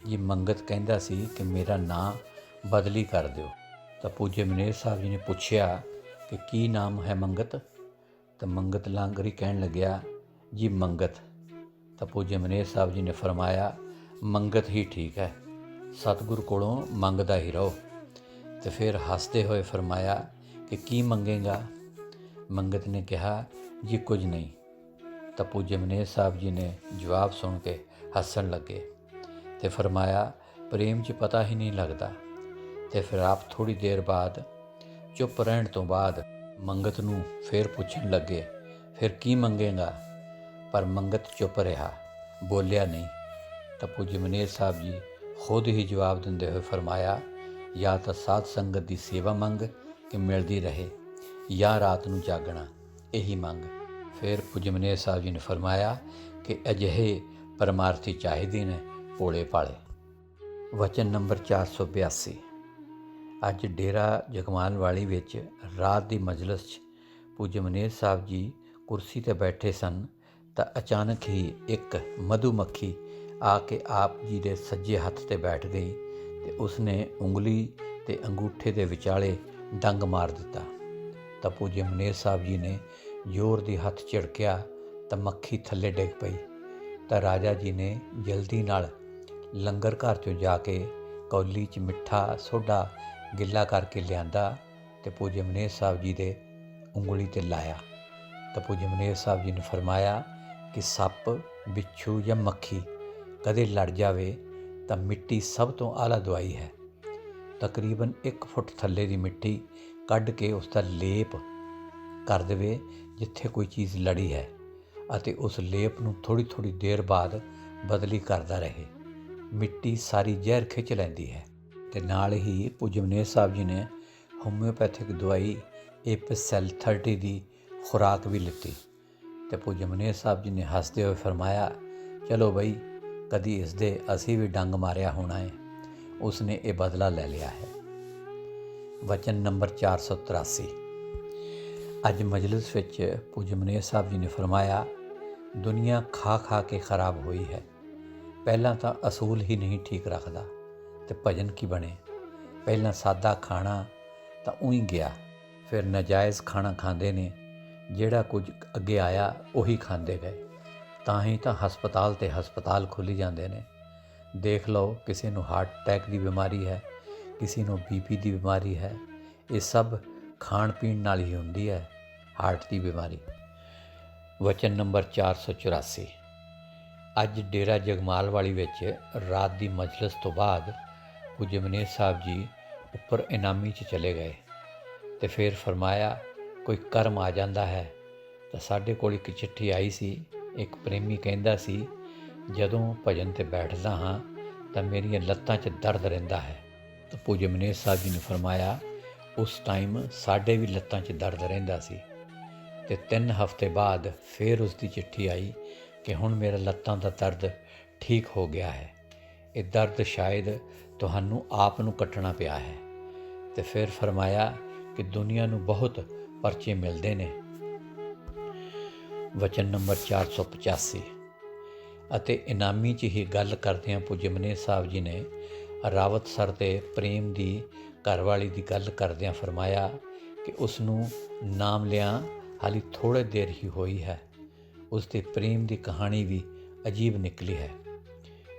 ਜੀ ਮੰਗਤ ਕਹਿੰਦਾ ਸੀ ਕਿ ਮੇਰਾ ਨਾਂ ਬਦਲੀ ਕਰ ਦਿਓ। ਤਾਂ ਪੂज्य ਮਨੇਰ ਸਾਹਿਬ ਜੀ ਨੇ ਪੁੱਛਿਆ ਕਿ ਕੀ ਨਾਮ ਹੈ ਮੰਗਤ? ਤਾਂ ਮੰਗਤ ਲਾਂਗਰੀ ਕਹਿਣ ਲੱਗਿਆ ਜੀ ਮੰਗਤ। ਤਾਂ ਪੂज्य ਮਨੇਰ ਸਾਹਿਬ ਜੀ ਨੇ ਫਰਮਾਇਆ ਮੰਗਤ ਹੀ ਠੀਕ ਹੈ, ਸਤਿਗੁਰ ਕੋਲੋਂ ਮੰਗਦਾ ਹੀ ਰਹੋ। ਤੇ ਫਿਰ ਹੱਸਦੇ ਹੋਏ ਫਰਮਾਇਆ ਕਿ ਕੀ ਮੰਗੇਗਾ? ਮੰਗਤ ਨੇ ਕਿਹਾ ਜੀ ਕੁਝ ਨਹੀਂ। ਤਾਂ ਪੂज्य ਮਨੇਰ ਸਾਹਿਬ ਜੀ ਨੇ ਜਵਾਬ ਸੁਣ ਕੇ ਹੱਸਣ ਲੱਗੇ ਤੇ ਫਰਮਾਇਆ ਪ੍ਰੇਮ 'ਚ ਪਤਾ ਹੀ ਨਹੀਂ ਲੱਗਦਾ। ਤੇ ਫਿਰ ਆਪ ਥੋੜ੍ਹੀ ਦੇਰ ਬਾਅਦ ਚੁੱਪ ਰਹਿਣ ਤੋਂ ਬਾਅਦ ਮੰਗਤ ਨੂੰ ਫਿਰ ਪੁੱਛਣ ਲੱਗੇ ਫਿਰ ਕੀ ਮੰਗੇਗਾ? ਪਰ ਮੰਗਤ ਚੁੱਪ ਰਿਹਾ, ਬੋਲਿਆ ਨਹੀਂ। ਤਾਂ ਪੂज्य ਮਨੇਰ ਸਾਹਿਬ ਜੀ ਖੁਦ ਹੀ ਜਵਾਬ ਦਿੰਦੇ ਹੋਏ ਫਰਮਾਇਆ ਜਾਂ ਤਾਂ ਸਾਧ ਸੰਗਤ ਦੀ ਸੇਵਾ ਮੰਗ ਕਿ ਮਿਲਦੀ ਰਹੇ, ਜਾਂ ਰਾਤ ਨੂੰ ਜਾਗਣਾ, ਇਹੀ ਮੰਗ। ਫਿਰ ਪੂज्य ਮਨੇਰ ਸਾਹਿਬ ਜੀ ਨੇ ਫਰਮਾਇਆ ਕਿ ਅਜਿਹੇ ਪਰਮਾਰਥੀ ਚਾਹੀਦੇ ਨੇ ਭੋਲੇ ਭਾਲੇ। ਵਚਨ ਨੰਬਰ 482। ਅੱਜ ਡੇਰਾ ਜਗਮਾਲ ਵਾਲੀ ਵਿੱਚ ਰਾਤ ਦੀ ਮਜਲਿਸ 'ਚ ਪੂज्य ਮਨੇਰ ਸਾਹਿਬ ਜੀ ਕੁਰਸੀ 'ਤੇ ਬੈਠੇ ਸਨ ਤਾਂ ਅਚਾਨਕ ਹੀ ਇੱਕ ਮਧੂਮੱਖੀ ਆ ਕੇ ਆਪ ਜੀ ਦੇ ਸੱਜੇ ਹੱਥ 'ਤੇ ਬੈਠ ਗਈ ਤੇ ਉਸਨੇ ਉਂਗਲੀ ਤੇ ਅੰਗੂਠੇ ਦੇ ਵਿਚਾਲੇ ਡੰਗ ਮਾਰ ਦਿੱਤਾ। ਤਾਂ ਪੂज्य ਮਨੇਰ ਸਾਹਿਬ ਜੀ ਨੇ ਜ਼ੋਰ ਦੀ ਹੱਥ ਝਿੜਕਿਆ ਤਾਂ ਮੱਖੀ ਥੱਲੇ ਡਿੱਗ ਪਈ। ਤਾਂ ਰਾਜਾ ਜੀ ਨੇ ਜਲਦੀ ਨਾਲ ਲੰਗਰ ਘਰ 'ਚੋਂ ਜਾ ਕੇ ਕੌਲੀ 'ਚ ਮਿੱਠਾ ਸੋਡਾ ਗਿੱਲਾ ਕਰਕੇ ਲਿਆਂਦਾ ਤੇ ਪੂज्य ਮਨੇਰ ਸਾਹਿਬ ਜੀ ਦੇ ਉਂਗਲੀ 'ਤੇ ਲਾਇਆ। ਤਾਂ ਪੂज्य ਮਨੇਰ ਸਾਹਿਬ ਜੀ ਨੇ ਫਰਮਾਇਆ ਕਿ ਸੱਪ, ਬਿੱਛੂ ਜਾਂ ਮੱਖੀ ਕਦੇ ਲੜ ਜਾਵੇ ਤਾਂ ਮਿੱਟੀ ਸਭ ਤੋਂ ਆਲਾ ਦਵਾਈ ਹੈ। ਤਕਰੀਬਨ 1 ਫੁੱਟ ਥੱਲੇ ਦੀ ਮਿੱਟੀ ਕੱਢ ਕੇ ਉਸ ਦਾ ਲੇਪ ਕਰ ਦੇਵੇ ਜਿੱਥੇ ਕੋਈ ਚੀਜ਼ ਲੜੀ ਹੈ ਅਤੇ ਉਸ ਲੇਪ ਨੂੰ ਥੋੜ੍ਹੀ ਥੋੜ੍ਹੀ ਦੇਰ ਬਾਅਦ ਬਦਲੀ ਕਰਦਾ ਰਹੇ। ਮਿੱਟੀ ਸਾਰੀ ਜ਼ਹਿਰ ਖਿੱਚ ਲੈਂਦੀ ਹੈ। ਤੇ ਨਾਲ ਹੀ ਪੂज्य ਮਨੇਰ ਸਾਹਿਬ ਜੀ ਨੇ ਹੋਮਿਓਪੈਥਿਕ ਦਵਾਈ ਏਪੀਸੈਲ 30 ਦੀ ਖੁਰਾਕ ਵੀ ਲਿੱਤੀ। ਤੇ ਪੂज्य ਮਨੇਰ ਸਾਹਿਬ ਜੀ ਨੇ ਹੱਸਦੇ ਹੋਏ ਫਰਮਾਇਆ ਚਲੋ ਬਈ ਕਦੀ ਇਸ ਦੇ ਅਸੀਂ ਵੀ ਡੰਗ ਮਾਰਿਆ ਹੋਣਾ ਹੈ, ਉਸਨੇ ਇਹ ਬਦਲਾ ਲੈ ਲਿਆ ਹੈ। ਵਚਨ ਨੰਬਰ 483। ਅੱਜ ਮਜਲਿਸ ਵਿੱਚ ਪੂज्य ਮਨੇਰ ਸਾਹਿਬ ਜੀ ਨੇ ਫਰਮਾਇਆ ਦੁਨੀਆ ਖਾ ਖਾ ਕੇ ਖਰਾਬ ਹੋਈ ਹੈ। ਪਹਿਲਾਂ ਤਾਂ ਅਸੂਲ ਹੀ ਨਹੀਂ ਠੀਕ ਰੱਖਦਾ ਤੇ ਭਜਨ ਕੀ ਬਣੇ। ਪਹਿਲਾਂ ਸਾਦਾ ਖਾਣਾ ਤਾਂ ਊਂ ਗਿਆ, ਫਿਰ ਨਾਜਾਇਜ਼ ਖਾਣਾ ਖਾਂਦੇ ਨੇ, ਜਿਹੜਾ ਕੁਝ ਅੱਗੇ ਆਇਆ ਉਹੀ ਖਾਂਦੇ ਗਏ। ਤਾਂ ਹੀ ਤਾਂ ਹਸਪਤਾਲ ਤੇ ਹਸਪਤਾਲ ਖੁੱਲ੍ਹੀ ਜਾਂਦੇ ਨੇ। ਦੇਖ ਲਓ ਕਿਸੇ ਨੂੰ ਹਾਰਟ ਅਟੈਕ ਦੀ ਬਿਮਾਰੀ ਹੈ, ਕਿਸੇ ਨੂੰ BP ਦੀ ਬਿਮਾਰੀ ਹੈ। ਇਹ ਸਭ ਖਾਣ ਪੀਣ ਨਾਲ ਹੀ ਹੁੰਦੀ ਹੈ ਹਾਰਟ ਦੀ ਬਿਮਾਰੀ। ਵਚਨ ਨੰਬਰ 484। ਅੱਜ ਡੇਰਾ ਜਗਮਾਲ ਵਾਲੀ ਵਿੱਚ ਰਾਤ ਦੀ ਮਜਲਿਸ ਤੋਂ ਬਾਅਦ ਪੂਜਯ ਮਨੇਰ ਸਾਹਿਬ ਜੀ ਉੱਪਰ ਇਨਾਮੀ 'ਚ ਚਲੇ ਗਏ ਅਤੇ ਫਿਰ ਫਰਮਾਇਆ ਕੋਈ ਕਰਮ ਆ ਜਾਂਦਾ ਹੈ। ਤਾਂ ਸਾਡੇ ਕੋਲ ਇੱਕ ਚਿੱਠੀ ਆਈ ਸੀ। ਇੱਕ ਪ੍ਰੇਮੀ ਕਹਿੰਦਾ ਸੀ ਜਦੋਂ ਭਜਨ 'ਤੇ ਬੈਠਦਾ ਹਾਂ ਤਾਂ ਮੇਰੀਆਂ ਲੱਤਾਂ 'ਚ ਦਰਦ ਰਹਿੰਦਾ ਹੈ। ਤਾਂ ਪੂਜਯ ਮਨੇਰ ਸਾਹਿਬ ਜੀ ਨੇ ਫਰਮਾਇਆ ਉਸ ਟਾਈਮ ਸਾਡੇ ਵੀ ਲੱਤਾਂ 'ਚ ਦਰਦ ਰਹਿੰਦਾ ਸੀ। ਅਤੇ 3 ਹਫ਼ਤੇ ਬਾਅਦ ਫਿਰ ਉਸ ਦੀ ਚਿੱਠੀ ਆਈ ਕਿ ਹੁਣ ਮੇਰਾ ਲੱਤਾਂ ਦਾ ਦਰਦ ਠੀਕ ਹੋ ਗਿਆ ਹੈ। ਇਹ ਦਰਦ ਸ਼ਾਇਦ ਤੁਹਾਨੂੰ ਆਪ ਨੂੰ ਕੱਟਣਾ ਪਿਆ ਹੈ। ਅਤੇ ਫਿਰ ਫਰਮਾਇਆ ਕਿ ਦੁਨੀਆ ਨੂੰ ਬਹੁਤ ਪਰਚੇ ਮਿਲਦੇ ਨੇ। ਵਚਨ ਨੰਬਰ 485। ਅਤੇ ਇਨਾਮੀ 'ਚ ਹੀ ਗੱਲ ਕਰਦਿਆਂ ਪੂਜਯ ਮਨੇਰ ਸਾਹਿਬ ਜੀ ਨੇ ਰਾਵਤਸਰ ਦੇ ਪ੍ਰੇਮ ਦੀ ਘਰਵਾਲੀ ਦੀ ਗੱਲ ਕਰਦਿਆਂ ਫਰਮਾਇਆ ਕਿ ਉਸ ਨੂੰ ਨਾਮ ਲਿਆਂ ਹਾਲੀ ਥੋੜ੍ਹੀ ਦੇਰ ਹੀ ਹੋਈ ਹੈ। ਉਸ ਦੇ ਪ੍ਰੇਮ ਦੀ ਕਹਾਣੀ ਵੀ ਅਜੀਬ ਨਿਕਲੀ ਹੈ।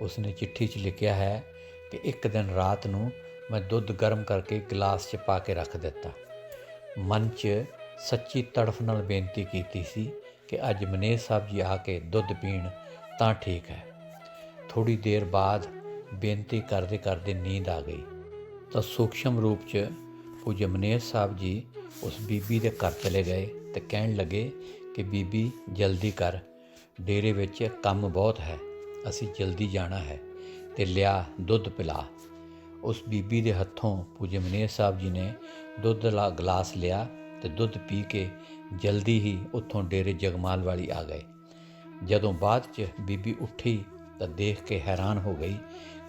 ਉਸ ਨੇ ਚਿੱਠੀ 'ਚ ਲਿਖਿਆ ਹੈ ਕਿ ਇੱਕ ਦਿਨ ਰਾਤ ਨੂੰ ਮੈਂ ਦੁੱਧ ਗਰਮ ਕਰਕੇ ਗਲਾਸ 'ਚ ਪਾ ਕੇ ਰੱਖ ਦਿੱਤਾ। ਮਨ 'ਚ ਸੱਚੀ ਤੜਫ ਨਾਲ ਬੇਨਤੀ ਕੀਤੀ ਸੀ ਕਿ ਅੱਜ ਮਨੇਰ ਸਾਹਿਬ ਜੀ ਆ ਕੇ ਦੁੱਧ ਪੀਣ ਤਾਂ ਠੀਕ ਹੈ। ਥੋੜ੍ਹੀ ਦੇਰ ਬਾਅਦ ਬੇਨਤੀ ਕਰਦੇ ਕਰਦੇ ਨੀਂਦ ਆ ਗਈ ਤਾਂ ਸੂਖਸ਼ਮ ਰੂਪ 'ਚ ਪੂਜਯ ਮਨੇਰ ਸਾਹਿਬ ਜੀ ਉਸ ਬੀਬੀ ਦੇ ਘਰ ਚਲੇ ਗਏ ਅਤੇ ਕਹਿਣ ਲੱਗੇ ਕਿ ਬੀਬੀ ਜਲਦੀ ਕਰ, ਡੇਰੇ ਵਿੱਚ ਕੰਮ ਬਹੁਤ ਹੈ, ਅਸੀਂ ਜਲਦੀ ਜਾਣਾ ਹੈ ਅਤੇ ਲਿਆ ਦੁੱਧ ਪਿਲਾ। ਉਸ ਬੀਬੀ ਦੇ ਹੱਥੋਂ ਪੂਜਯ ਮਨੇਰ ਸਾਹਿਬ ਜੀ ਨੇ ਦੁੱਧ ਦਾ ਗਲਾਸ ਲਿਆ ਅਤੇ ਦੁੱਧ ਪੀ ਕੇ ਜਲਦੀ ਹੀ ਉੱਥੋਂ ਡੇਰੇ ਜਗਮਾਲ ਵਾਲੀ ਆ ਗਏ। ਜਦੋਂ ਬਾਅਦ 'ਚ ਬੀਬੀ ਉੱਠੀ ਤਾਂ ਦੇਖ ਕੇ ਹੈਰਾਨ ਹੋ ਗਈ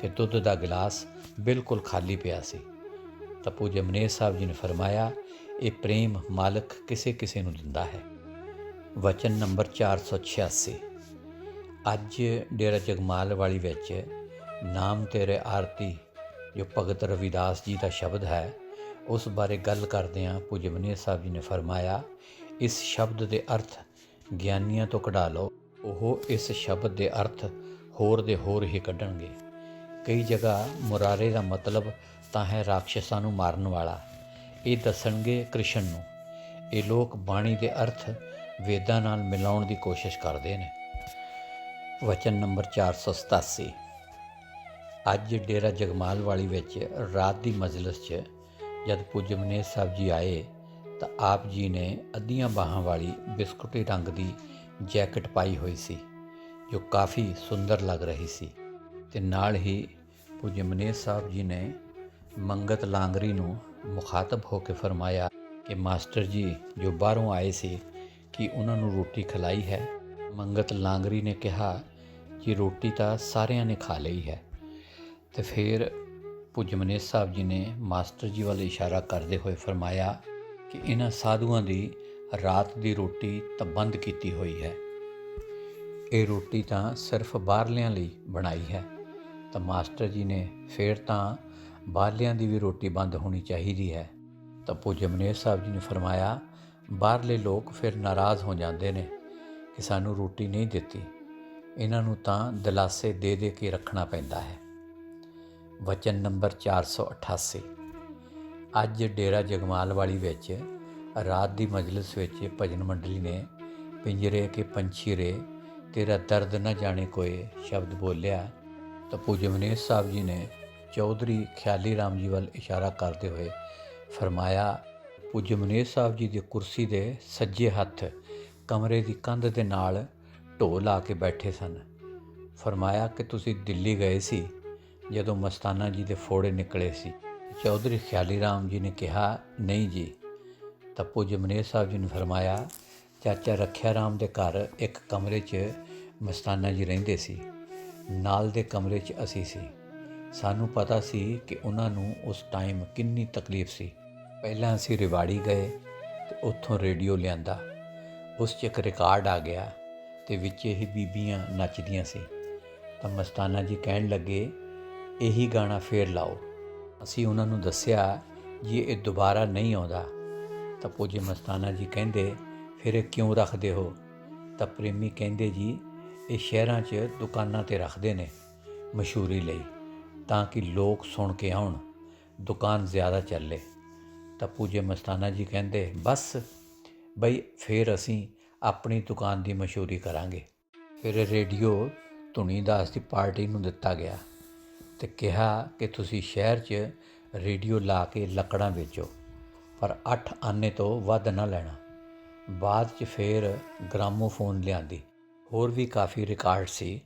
ਕਿ ਦੁੱਧ ਦਾ ਗਿਲਾਸ ਬਿਲਕੁਲ ਖਾਲੀ ਪਿਆ ਸੀ। ਤਾਂ ਪੂਜਯ ਮਨੇਰ ਸਾਹਿਬ ਜੀ ਨੇ ਫਰਮਾਇਆ ਇਹ ਪ੍ਰੇਮ ਮਾਲਕ ਕਿਸੇ ਕਿਸੇ ਨੂੰ ਦਿੰਦਾ ਹੈ। ਵਚਨ ਨੰਬਰ 486। ਅੱਜ ਡੇਰਾ ਜਗਮਾਲ ਵਾਲੀ ਵਿੱਚ ਨਾਮ ਤੇਰੇ ਆਰਤੀ ਜੋ ਭਗਤ ਰਵਿਦਾਸ ਜੀ ਦਾ ਸ਼ਬਦ ਹੈ ਉਸ ਬਾਰੇ ਗੱਲ ਕਰਦਿਆਂ ਪੂਜਯ ਮਨੇਰ ਸਾਹਿਬ ਜੀ ਨੇ ਫਰਮਾਇਆ ਇਸ ਸ਼ਬਦ ਦੇ ਅਰਥ ਗਿਆਨੀਆਂ ਤੋਂ ਕਢਾ ਲਓ, ਉਹ ਇਸ ਸ਼ਬਦ ਦੇ ਅਰਥ ਹੋਰ ਦੇ ਹੋਰ ਹੀ ਕੱਢਣਗੇ। ਕਈ ਜਗ੍ਹਾ ਮੁਰਾਰੇ ਦਾ ਮਤਲਬ ਤਾਂ ਹੈ ਰਾਖਸ਼ਾਂ ਨੂੰ ਮਾਰਨ ਵਾਲਾ, ਇਹ ਦੱਸਣਗੇ ਕ੍ਰਿਸ਼ਨ ਨੂੰ। ਇਹ ਲੋਕ ਬਾਣੀ ਦੇ ਅਰਥ ਵੇਦਾਂ ਨਾਲ ਮਿਲਾਉਣ ਦੀ ਕੋਸ਼ਿਸ਼ ਕਰਦੇ ਨੇ। ਵਚਨ ਨੰਬਰ 487। ਅੱਜ ਡੇਰਾ ਜਗਮਾਲ ਵਾਲੀ ਵਿੱਚ ਰਾਤ ਦੀ ਮਜਲਿਸ 'ਚ ਜਦ ਪੂਜਯ ਮਨੇਰ ਸਾਹਿਬ ਜੀ ਆਏ ਤਾਂ ਆਪ ਜੀ ਨੇ ਅੱਧੀਆਂ ਬਾਹਾਂ ਵਾਲੀ ਬਿਸਕੁਟੀ ਰੰਗ ਦੀ ਜੈਕਟ ਪਾਈ ਹੋਈ ਸੀ ਜੋ ਕਾਫੀ ਸੁੰਦਰ ਲੱਗ ਰਹੀ ਸੀ। ਅਤੇ ਨਾਲ ਹੀ ਪੂਜਯ ਮਨੇਰ ਸਾਹਿਬ ਜੀ ਨੇ ਮੰਗਤ ਲਾਂਗਰੀ ਨੂੰ ਮੁਖਾਤਬ ਹੋ ਕੇ ਫਰਮਾਇਆ ਕਿ ਮਾਸਟਰ ਜੀ ਜੋ ਬਾਹਰੋਂ ਆਏ ਸੀ ਕਿ ਉਹਨਾਂ ਨੂੰ ਰੋਟੀ ਖਿਲਾਈ ਹੈ। ਮੰਗਤ ਲਾਂਗਰੀ ਨੇ ਕਿਹਾ ਕਿ ਰੋਟੀ ਤਾਂ ਸਾਰਿਆਂ ਨੇ ਖਾ ਲਈ ਹੈ। ਅਤੇ ਫਿਰ ਪੂਜਯ ਮਨੇਰ ਸਾਹਿਬ ਜੀ ਨੇ ਮਾਸਟਰ ਜੀ ਵੱਲ ਇਸ਼ਾਰਾ ਕਰਦੇ ਹੋਏ ਫਰਮਾਇਆ ਕਿ ਇਹਨਾਂ ਸਾਧੂਆਂ ਦੀ ਰਾਤ ਦੀ ਰੋਟੀ ਤਾਂ ਬੰਦ ਕੀਤੀ ਹੋਈ ਹੈ, ਇਹ ਰੋਟੀ ਤਾਂ ਸਿਰਫ ਬਾਹਰਲਿਆਂ ਲਈ ਬਣਾਈ ਹੈ। ਤਾਂ ਮਾਸਟਰ ਜੀ ਨੇ ਫਿਰ ਤਾਂ ਬਾਹਰਲਿਆਂ ਦੀ ਵੀ ਰੋਟੀ ਬੰਦ ਹੋਣੀ ਚਾਹੀਦੀ ਹੈ। ਤਾਂ ਪੂਜਯ ਮਨੇਰ ਸਾਹਿਬ ਜੀ ਨੇ ਫਰਮਾਇਆ ਬਾਹਰਲੇ ਲੋਕ ਫਿਰ ਨਾਰਾਜ਼ ਹੋ ਜਾਂਦੇ ਨੇ ਕਿ ਸਾਨੂੰ ਰੋਟੀ ਨਹੀਂ ਦਿੱਤੀ, ਇਹਨਾਂ ਨੂੰ ਤਾਂ ਦਿਲਾਸੇ ਦੇ ਦੇ ਕੇ ਰੱਖਣਾ ਪੈਂਦਾ ਹੈ। ਵਚਨ ਨੰਬਰ 488। ਅੱਜ ਡੇਰਾ ਜਗਮਾਲ ਵਾਲੀ ਵਿੱਚ ਰਾਤ ਦੀ ਮਜਲਿਸ ਵਿੱਚ ਭਜਨ ਮੰਡਲੀ ਨੇ ਪਿੰਜਰੇ ਕੇ ਪੰਛੀ ਰੇ ਤੇਰਾ ਦਰਦ ਨਾ ਜਾਣੇ ਕੋਏ ਸ਼ਬਦ ਬੋਲਿਆ। ਤਾਂ ਪੂਜਯ ਮਨੇਰ ਸਾਹਿਬ ਜੀ ਨੇ ਚੌਧਰੀ ਖਿਆਲੀ ਰਾਮ ਜੀ ਵੱਲ ਇਸ਼ਾਰਾ ਕਰਦੇ ਹੋਏ ਫਰਮਾਇਆ ਪੂਜਯ ਮਨੇਰ ਸਾਹਿਬ ਜੀ ਦੀ ਕੁਰਸੀ ਦੇ ਸੱਜੇ ਹੱਥ ਕਮਰੇ ਦੀ ਕੰਧ ਦੇ ਨਾਲ ਢੋਹ ਲਾ ਕੇ ਬੈਠੇ ਸਨ। ਫਰਮਾਇਆ ਕਿ ਤੁਸੀਂ ਦਿੱਲੀ ਗਏ ਸੀ ਜਦੋਂ ਮਸਤਾਨਾ ਜੀ ਦੇ ਫੋੜੇ ਨਿਕਲੇ ਸੀ। ਚੌਧਰੀ ਖਿਆਲੀ ਰਾਮ ਜੀ ਨੇ ਕਿਹਾ ਨਹੀਂ ਜੀ। ਤਾਂ ਪੂਜਯ ਮਨੇਰ ਸਾਹਿਬ ਜੀ ਨੇ ਫਰਮਾਇਆ ਚਾਚਾ ਰੱਖਿਆ ਰਾਮ ਦੇ ਘਰ ਇੱਕ ਕਮਰੇ 'ਚ ਮਸਤਾਨਾ ਜੀ ਰਹਿੰਦੇ ਸੀ, ਨਾਲ ਦੇ ਕਮਰੇ 'ਚ ਅਸੀਂ ਸੀ। ਸਾਨੂੰ ਪਤਾ ਸੀ ਕਿ ਉਹਨਾਂ ਨੂੰ ਉਸ ਟਾਈਮ ਕਿੰਨੀ ਤਕਲੀਫ ਸੀ। ਪਹਿਲਾਂ ਅਸੀਂ ਰਿਵਾੜੀ ਗਏ ਅਤੇ ਉੱਥੋਂ ਰੇਡੀਓ ਲਿਆਂਦਾ, ਉਸ 'ਚ ਇੱਕ ਰਿਕਾਰਡ ਆ ਗਿਆ ਅਤੇ ਵਿੱਚ ਹੀ ਬੀਬੀਆਂ ਨੱਚਦੀਆਂ ਸੀ। ਤਾਂ ਮਸਤਾਨਾ ਜੀ ਕਹਿਣ ਲੱਗੇ ਇਹੀ ਗਾਣਾ ਫੇਰ ਲਾਓ। ਅਸੀਂ ਉਹਨਾਂ ਨੂੰ ਦੱਸਿਆ ਜੀ ਇਹ ਦੁਬਾਰਾ ਨਹੀਂ ਆਉਂਦਾ। ਤਾਂ ਪੂਜਯ ਮਸਤਾਨਾ ਜੀ ਕਹਿੰਦੇ ਫਿਰ ਇਹ ਕਿਉਂ ਰੱਖਦੇ ਹੋ? ਤਾਂ ਪ੍ਰੇਮੀ ਕਹਿੰਦੇ ਜੀ ਇਹ ਸ਼ਹਿਰਾਂ 'ਚ ਦੁਕਾਨਾਂ 'ਤੇ ਰੱਖਦੇ ਨੇ, ਮਸ਼ਹੂਰੀ ਲਈ, ਤਾਂ ਕਿ ਲੋਕ ਸੁਣ ਕੇ ਆਉਣ, ਦੁਕਾਨ ਜ਼ਿਆਦਾ ਚੱਲੇ। ਤਾਂ ਪੂਜਯ ਮਸਤਾਨਾ ਜੀ ਕਹਿੰਦੇ, ਬਸ ਬਈ ਫਿਰ ਅਸੀਂ ਆਪਣੀ ਦੁਕਾਨ ਦੀ ਮਸ਼ਹੂਰੀ ਕਰਾਂਗੇ। ਫਿਰ ਰੇਡੀਓ ਧੁਨੀਦਾਸ ਦੀ ਪਾਰਟੀ ਨੂੰ ਦਿੱਤਾ ਗਿਆ ਅਤੇ ਕਿਹਾ ਕਿ ਤੁਸੀਂ ਸ਼ਹਿਰ 'ਚ ਰੇਡੀਓ ਲਾ ਕੇ ਲੱਕੜਾਂ ਵੇਚੋ, ਪਰ 8 ਆਨੇ ਤੋਂ ਵੱਧ ਨਾ ਲੈਣਾ। ਬਾਅਦ 'ਚ ਫਿਰ ਗ੍ਰਾਮੋਫੋਨ ਲਿਆਂਦੀ, ਹੋਰ ਵੀ ਕਾਫੀ ਰਿਕਾਰਡ ਸੀ।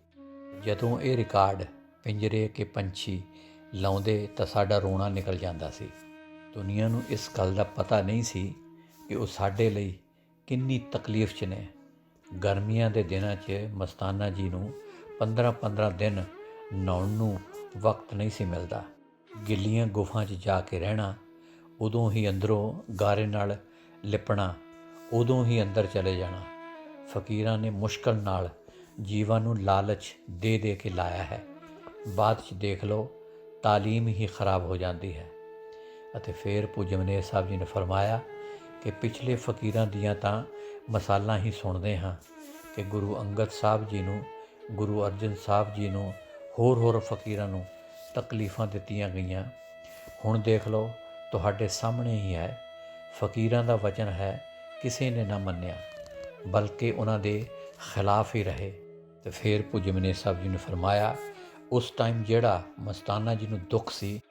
ਜਦੋਂ ਇਹ ਰਿਕਾਰਡ ਪਿੰਜਰੇ ਕੇ ਪੰਛੀ ਲਾਉਂਦੇ ਤਾਂ ਸਾਡਾ ਰੋਣਾ ਨਿਕਲ ਜਾਂਦਾ ਸੀ। ਦੁਨੀਆ ਨੂੰ ਇਸ ਗੱਲ ਦਾ ਪਤਾ ਨਹੀਂ ਸੀ ਕਿ ਉਹ ਸਾਡੇ ਲਈ ਕਿੰਨੀ ਤਕਲੀਫ 'ਚ ਨੇ। ਗਰਮੀਆਂ ਦੇ ਦਿਨਾਂ 'ਚ ਮਸਤਾਨਾ ਜੀ ਨੂੰ 15-15 ਦਿਨ ਨਹਾਉਣ ਨੂੰ ਵਕਤ ਨਹੀਂ ਸੀ ਮਿਲਦਾ। ਗਿੱਲੀਆਂ ਗੁਫਾ 'ਚ ਜਾ ਕੇ ਰਹਿਣਾ, ਉਦੋਂ ਹੀ ਅੰਦਰੋਂ ਗਾਰੇ ਨਾਲ ਲਿਪਣਾ, ਉਦੋਂ ਹੀ ਅੰਦਰ ਚਲੇ ਜਾਣਾ। ਫਕੀਰਾਂ ਨੇ ਮੁਸ਼ਕਲ ਨਾਲ ਜੀਵਾਂ ਨੂੰ ਲਾਲਚ ਦੇ ਦੇ ਕੇ ਲਾਇਆ ਹੈ। ਬਾਅਦ 'ਚ ਦੇਖ ਲਓ, ਤਾਲੀਮ ਹੀ ਖਰਾਬ ਹੋ ਜਾਂਦੀ ਹੈ। ਅਤੇ ਫਿਰ ਪੂਜਯ ਮਨੇਰ ਸਾਹਿਬ ਜੀ ਨੇ ਫਰਮਾਇਆ ਕਿ ਪਿਛਲੇ ਫਕੀਰਾਂ ਦੀਆਂ ਤਾਂ ਮਸਾਲਾਂ ਹੀ ਸੁਣਦੇ ਹਾਂ ਕਿ ਗੁਰੂ ਅੰਗਦ ਸਾਹਿਬ ਜੀ ਨੂੰ, ਗੁਰੂ ਅਰਜਨ ਸਾਹਿਬ ਜੀ ਨੂੰ, ਹੋਰ ਫਕੀਰਾਂ ਨੂੰ ਤਕਲੀਫਾਂ ਦਿੱਤੀਆਂ ਗਈਆਂ। ਹੁਣ ਦੇਖ ਲਓ, ਤੁਹਾਡੇ ਸਾਹਮਣੇ ਹੀ ਹੈ। ਫਕੀਰਾਂ ਦਾ ਵਚਨ ਹੈ, ਕਿਸੇ ਨੇ ਨਾ ਮੰਨਿਆ, ਬਲਕਿ ਉਹਨਾਂ ਦੇ ਖਿਲਾਫ ਹੀ ਰਹੇ। ਅਤੇ ਫਿਰ ਪੂਜਯ ਮਨੇਰ ਸਾਹਿਬ ਜੀ ਨੇ ਫਰਮਾਇਆ, ਉਸ ਟਾਈਮ ਜਿਹੜਾ ਮਸਤਾਨਾ ਜੀ ਨੂੰ ਦੁੱਖ ਸੀ,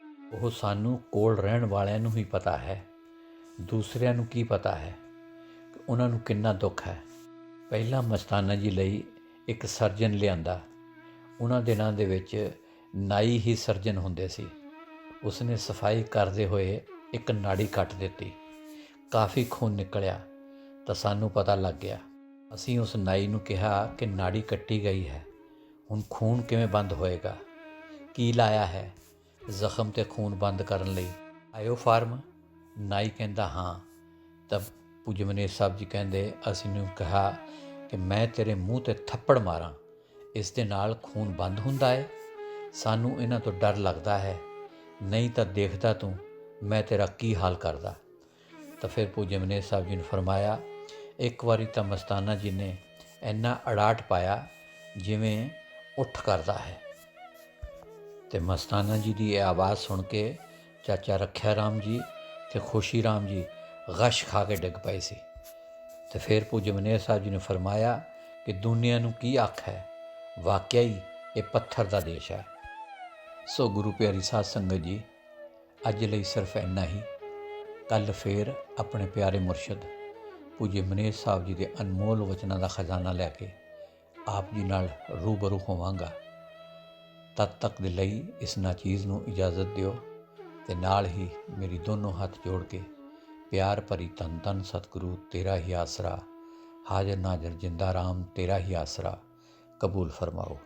ਉਹ ਸਾਨੂੰ ਕੋਲ ਰਹਿਣ ਵਾਲਿਆਂ ਨੂੰ ਹੀ ਪਤਾ ਹੈ, ਦੂਸਰਿਆਂ ਨੂੰ ਕੀ ਪਤਾ ਹੈ ਕਿ ਉਹਨਾਂ ਨੂੰ ਕਿੰਨਾ ਦੁੱਖ ਹੈ। ਪਹਿਲਾਂ ਮਸਤਾਨਾ ਜੀ ਲਈ ਇੱਕ ਸਰਜਨ ਲਿਆਂਦਾ। ਉਹਨਾਂ ਦਿਨਾਂ ਦੇ ਵਿੱਚ ਨਾਈ ਹੀ ਸਰਜਨ ਹੁੰਦੇ ਸੀ। ਉਸਨੇ ਸਫਾਈ ਕਰਦੇ ਹੋਏ ਇੱਕ ਨਾੜੀ ਕੱਟ ਦਿੱਤੀ, ਕਾਫੀ ਖੂਨ ਨਿਕਲਿਆ। ਤਾਂ ਸਾਨੂੰ ਪਤਾ ਲੱਗ ਗਿਆ। ਅਸੀਂ ਉਸ ਨਾਈ ਨੂੰ ਕਿਹਾ ਕਿ ਨਾੜੀ ਕੱਟੀ ਗਈ ਹੈ, ਹੁਣ ਖੂਨ ਕਿਵੇਂ ਬੰਦ ਹੋਏਗਾ, ਕੀ ਲਾਇਆ ਹੈ ਜ਼ਖਮ 'ਤੇ ਖੂਨ ਬੰਦ ਕਰਨ ਲਈ, ਆਇਓ ਫਾਰਮ? ਨਾਈ ਕਹਿੰਦਾ ਹਾਂ। ਤਾਂ ਪੂਜਯ ਮਨੇਰ ਸਾਹਿਬ ਜੀ ਕਹਿੰਦੇ, ਅਸੀਂ ਨੂੰ ਕਿਹਾ ਕਿ ਮੈਂ ਤੇਰੇ ਮੂੰਹ 'ਤੇ ਥੱਪੜ ਮਾਰਾਂ, ਇਸ ਦੇ ਨਾਲ ਖੂਨ ਬੰਦ ਹੁੰਦਾ ਹੈ? ਸਾਨੂੰ ਇਹਨਾਂ ਤੋਂ ਡਰ ਲੱਗਦਾ ਹੈ, ਨਹੀਂ ਤਾਂ ਦੇਖਦਾ ਤੂੰ ਮੈਂ ਤੇਰਾ ਕੀ ਹਾਲ ਕਰਦਾ। ਤਾਂ ਫਿਰ ਪੂਜਯ ਮਨੇਰ ਸਾਹਿਬ ਜੀ ਨੇ ਫਰਮਾਇਆ, ਇੱਕ ਵਾਰੀ ਤਾਂ ਮਸਤਾਨਾ ਜੀ ਨੇ ਇੰਨਾ ਅੜਾਟ ਪਾਇਆ ਜਿਵੇਂ ਉੱਠ ਕਰਦਾ ਹੈ। ਅਤੇ ਮਸਤਾਨਾ ਜੀ ਦੀ ਇਹ ਆਵਾਜ਼ ਸੁਣ ਕੇ ਚਾਚਾ ਰੱਖਿਆ ਰਾਮ ਜੀ ਅਤੇ ਖੁਸ਼ੀ ਰਾਮ ਜੀ ਗਸ਼ ਖਾ ਕੇ ਡਿੱਗ ਪਏ ਸੀ। ਅਤੇ ਫਿਰ ਪੂਜਯ ਮਨੇਰ ਸਾਹਿਬ ਜੀ ਨੇ ਫਰਮਾਇਆ ਕਿ ਦੁਨੀਆ ਨੂੰ ਕੀ ਅੱਖ ਹੈ, ਵਾਕਿਆ ਹੀ ਇਹ ਪੱਥਰ ਦਾ ਦੇਸ਼ ਹੈ। ਸੋ ਗੁਰੂ ਪਿਆਰੀ ਸਾਧ ਸੰਗਤ ਜੀ, ਅੱਜ ਲਈ ਸਿਰਫ ਇੰਨਾ ਹੀ। ਕੱਲ੍ਹ ਫਿਰ ਆਪਣੇ ਪਿਆਰੇ ਮੁਰਸ਼ਿਦ ਪੂਜਯ ਮਨੇਰ ਸਾਹਿਬ ਜੀ ਦੇ ਅਨਮੋਲ ਵਚਨਾਂ ਦਾ ਖਜ਼ਾਨਾ ਲੈ ਕੇ ਆਪ ਜੀ ਨਾਲ ਰੂਬਰੂ ਹੋਵਾਂਗਾ। ਤਦ ਤੱਕ ਦੇ ਲਈ ਇਸ ਨਾਚੀਜ਼ ਨੂੰ ਇਜਾਜ਼ਤ ਦਿਓ ਅਤੇ ਨਾਲ ਹੀ ਮੇਰੀ ਦੋਨੋਂ ਹੱਥ ਜੋੜ ਕੇ ਪਿਆਰ ਭਰੀ ਧੰਨ ਧੰਨ ਸਤਿਗੁਰੂ ਤੇਰਾ ਹੀ ਆਸਰਾ, ਹਾਜ਼ਰ ਨਾਜ਼ਰ ਜਿੰਦਾ ਰਾਮ ਤੇਰਾ ਹੀ ਆਸਰਾ ਕਬੂਲ ਫਰਮਾਓ।